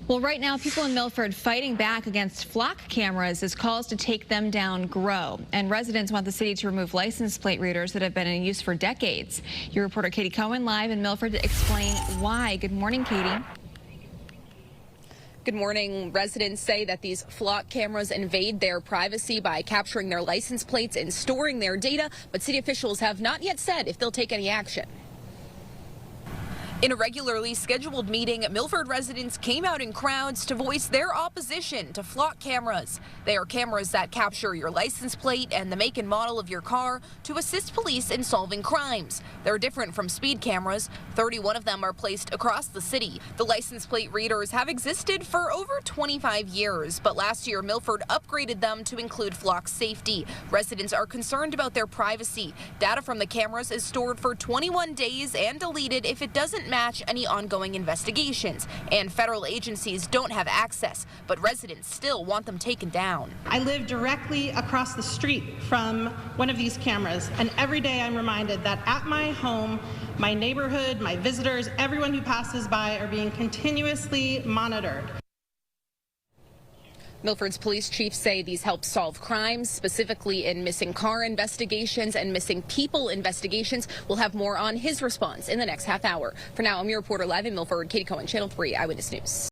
Well, right now, people in Milford fighting back against flock cameras as calls to take them down grow. And residents want the city to remove license plate readers that have been in use for decades. Your reporter Katie Cohen live in Milford to explain why. Good morning, Katie. Good morning. Residents say that these flock cameras invade their privacy by capturing their license plates and storing their data, but city officials have not yet said if they'll take any action. In a regularly scheduled meeting, Milford residents came out in crowds to voice their opposition to flock cameras. They are cameras that capture your license plate and the make and model of your car to assist police in solving crimes. They're different from speed cameras. 31 of them are placed across the city. The license plate readers have existed for over 25 years, but last year Milford upgraded them to include flock safety. Residents are concerned about their privacy. Data from the cameras is stored for 21 days and deleted if it doesn't match any ongoing investigations, and federal agencies don't have access, but residents still want them taken down. I live directly across the street from one of these cameras, and every day I'm reminded that at my home, my neighborhood, my visitors, everyone who passes by are being continuously monitored. Milford's police chief say these help solve crimes, specifically in missing car investigations and missing people investigations. We'll have more on his response in the next half hour. For now, I'm your reporter live in Milford, Katie Cohen, Channel 3 Eyewitness News.